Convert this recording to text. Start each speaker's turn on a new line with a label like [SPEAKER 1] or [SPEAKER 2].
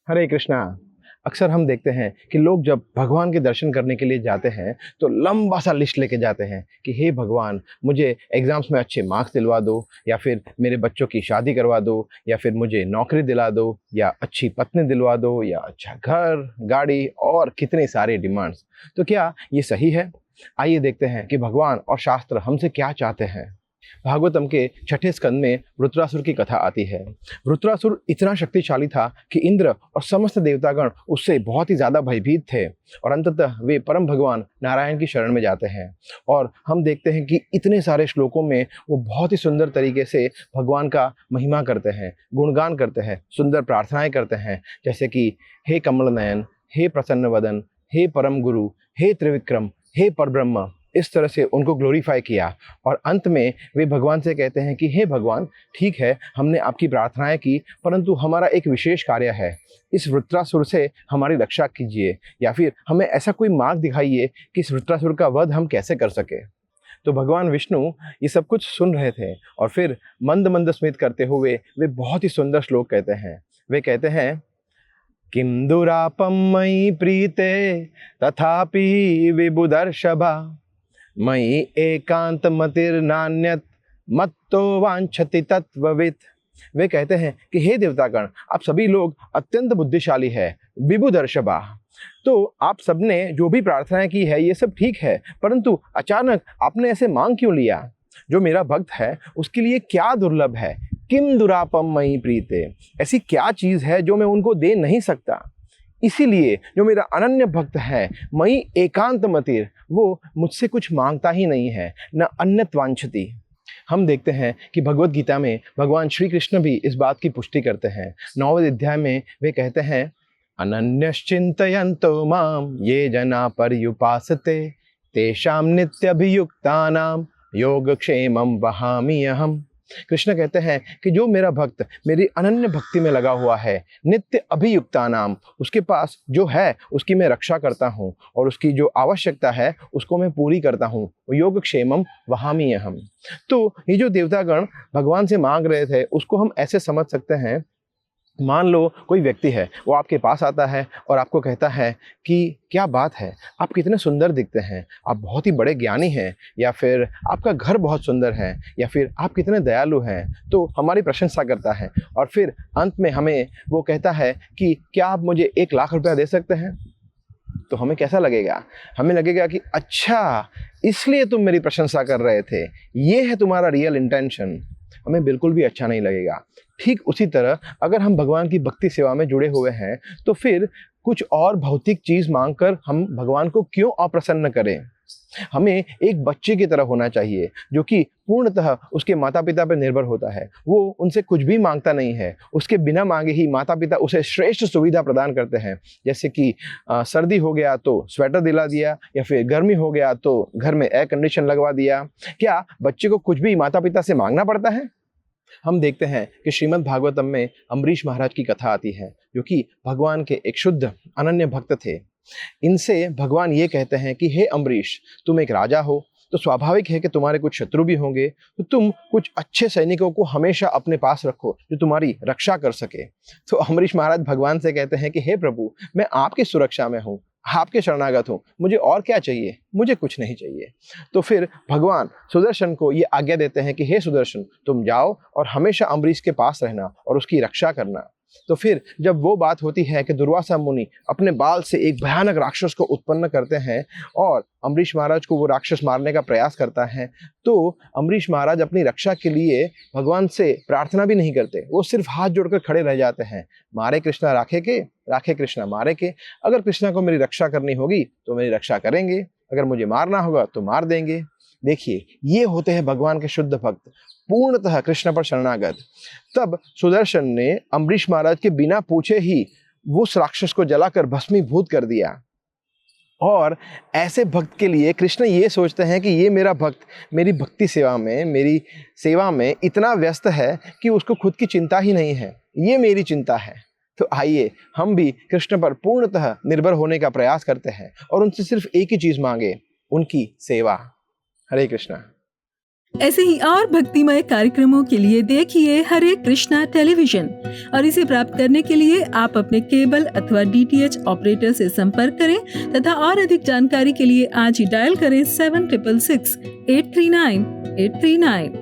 [SPEAKER 1] हरे कृष्णा। अक्सर हम देखते हैं कि लोग जब भगवान के दर्शन करने के लिए जाते हैं तो लंबा सा लिस्ट लेके जाते हैं कि हे भगवान, मुझे एग्जाम्स में अच्छे मार्क्स दिलवा दो, या फिर मेरे बच्चों की शादी करवा दो, या फिर मुझे नौकरी दिला दो, या अच्छी पत्नी दिलवा दो, या अच्छा घर गाड़ी, और कितने सारे डिमांड्स। तो क्या ये सही है? आइए देखते हैं कि भगवान और शास्त्र हमसे क्या चाहते हैं। भागवतम के छठे स्कंद में वृत्रासुर की कथा आती है। वृत्रासुर इतना शक्तिशाली था कि इंद्र और समस्त देवतागण उससे बहुत ही ज्यादा भयभीत थे, और अंततः वे परम भगवान नारायण की शरण में जाते हैं। और हम देखते हैं कि इतने सारे श्लोकों में वो बहुत ही सुंदर तरीके से भगवान का महिमा करते हैं, गुणगान करते हैं, सुंदर प्रार्थनाएं करते हैं, जैसे कि हे कमल नयन, हे प्रसन्न वदन, हे परम गुरु, हे त्रिविक्रम, हे परब्रह्म। इस तरह से उनको ग्लोरीफाई किया, और अंत में वे भगवान से कहते हैं कि हे भगवान, ठीक है, हमने आपकी प्रार्थनाएं की, परंतु हमारा एक विशेष कार्य है, इस वृत्रासुर से हमारी रक्षा कीजिए, या फिर हमें ऐसा कोई मार्ग दिखाइए कि इस वृत्रासुर का वध हम कैसे कर सके। तो भगवान विष्णु ये सब कुछ सुन रहे थे, और फिर मंद मंद स्मित करते हुए वे बहुत ही सुंदर श्लोक कहते हैं। वे कहते हैं, किम दुरापम मयि प्रीते तथापि विबुदर्षभा, मयि एकांत मतिर्नान्यत मत्तो वांछति तत्ववित्। वे कहते हैं कि हे देवतागण, आप सभी लोग अत्यंत बुद्धिशाली है, विबुदर्शभा। तो आप सबने जो भी प्रार्थनाएं की है ये सब ठीक है, परंतु अचानक आपने ऐसे मांग क्यों लिया? जो मेरा भक्त है उसके लिए क्या दुर्लभ है? किम दुरापम मयि प्रीते, ऐसी क्या चीज है जो मैं उनको दे नहीं सकता? इसीलिए जो मेरा अनन्य भक्त है, मयि एकांत मतिर, वो मुझसे कुछ मांगता ही नहीं है, न अन्यत वांछति। हम देखते हैं कि भगवत गीता में भगवान श्री कृष्ण भी इस बात की पुष्टि करते हैं। 9वें अध्याय में वे कहते हैं, अनन्यश्चिन्तयन्तो माम ये जना पर्युपासते तेषां नित्यभियुक्तानां योगक्षेमं वहामि अहम्। कृष्ण कहते हैं कि जो मेरा भक्त मेरी अनन्य भक्ति में लगा हुआ है, नित्य अभियुक्ता नाम, उसके पास जो है उसकी मैं रक्षा करता हूँ, और उसकी जो आवश्यकता है उसको मैं पूरी करता हूँ, योग क्षेमम वहामि अहम्। तो ये जो देवतागण भगवान से मांग रहे थे उसको हम ऐसे समझ सकते हैं, मान लो कोई व्यक्ति है, वो आपके पास आता है और आपको कहता है कि क्या बात है, आप कितने सुंदर दिखते हैं, आप बहुत ही बड़े ज्ञानी हैं, या फिर आपका घर बहुत सुंदर है, या फिर आप कितने दयालु हैं। तो हमारी प्रशंसा करता है, और फिर अंत में हमें वो कहता है कि क्या आप मुझे 1 लाख रुपया दे सकते हैं? तो हमें कैसा लगेगा? हमें लगेगा कि अच्छा, इसलिए तुम मेरी प्रशंसा कर रहे थे, ये है तुम्हारा रियल इंटेंशन। हमें बिल्कुल भी अच्छा नहीं लगेगा। ठीक उसी तरह अगर हम भगवान की भक्ति सेवा में जुड़े हुए हैं तो फिर कुछ और भौतिक चीज मांगकर हम भगवान को क्यों अप्रसन्न करें? हमें एक बच्चे की तरह होना चाहिए जो कि पूर्णतः उसके माता पिता पर निर्भर होता है। वो उनसे कुछ भी मांगता नहीं है, उसके बिना मांगे ही माता पिता उसे श्रेष्ठ सुविधा प्रदान करते हैं। जैसे कि सर्दी हो गया तो स्वेटर दिला दिया, या फिर गर्मी हो गया तो घर में एयर कंडीशन लगवा दिया। क्या बच्चे को कुछ भी माता पिता से मांगना पड़ता है? हम देखते हैं कि श्रीमद् भागवतम में अम्बरीश महाराज की कथा आती है, जो कि भगवान के एक शुद्ध अनन्य भक्त थे। इनसे भगवान ये कहते हैं कि हे अम्बरीश, तुम एक राजा हो, तो स्वाभाविक है कि तुम्हारे कुछ शत्रु भी होंगे, तो तुम कुछ अच्छे सैनिकों को हमेशा अपने पास रखो जो तुम्हारी रक्षा कर सके। तो अम्बरीश महाराज भगवान से कहते हैं कि हे प्रभु, मैं आपकी सुरक्षा में हूँ, आपके शरणागत हूँ, मुझे और क्या चाहिए? मुझे कुछ नहीं चाहिए। तो फिर भगवान सुदर्शन को ये आज्ञा देते हैं कि हे सुदर्शन, तुम जाओ और हमेशा अम्बरीश के पास रहना और उसकी रक्षा करना। तो फिर जब वो बात होती है कि दुर्वासा मुनि अपने बाल से एक भयानक राक्षस को उत्पन्न करते हैं और अम्बरीश महाराज को वो राक्षस मारने का प्रयास करता है, तो अम्बरीश महाराज अपनी रक्षा के लिए भगवान से प्रार्थना भी नहीं करते, वो सिर्फ हाथ जोड़कर खड़े रह जाते हैं। मारे कृष्णा राखे कृष्णा मारे के। अगर कृष्णा को मेरी रक्षा करनी होगी तो मेरी रक्षा करेंगे, अगर मुझे मारना होगा तो मार देंगे। देखिए, ये होते हैं भगवान के शुद्ध भक्त, पूर्णतः कृष्ण पर शरणागत। तब सुदर्शन ने अम्बरीश महाराज के बिना पूछे ही उस राक्षस को जलाकर भस्मीभूत कर दिया। और ऐसे भक्त के लिए कृष्ण ये सोचते हैं कि ये मेरा भक्त मेरी भक्ति सेवा में, मेरी सेवा में इतना व्यस्त है कि उसको खुद की चिंता ही नहीं है, ये मेरी चिंता है। तो आइए हम भी कृष्ण पर पूर्णतः निर्भर होने का प्रयास करते हैं और उनसे सिर्फ एक ही चीज मांगे, उनकी सेवा। हरे कृष्णा।
[SPEAKER 2] ऐसे ही और भक्तिमय कार्यक्रमों के लिए देखिए हरे कृष्णा टेलीविजन, और इसे प्राप्त करने के लिए आप अपने केबल अथवा DTH ऑपरेटर से संपर्क करें तथा और अधिक जानकारी के लिए आज ही डायल करें 7666 839 839।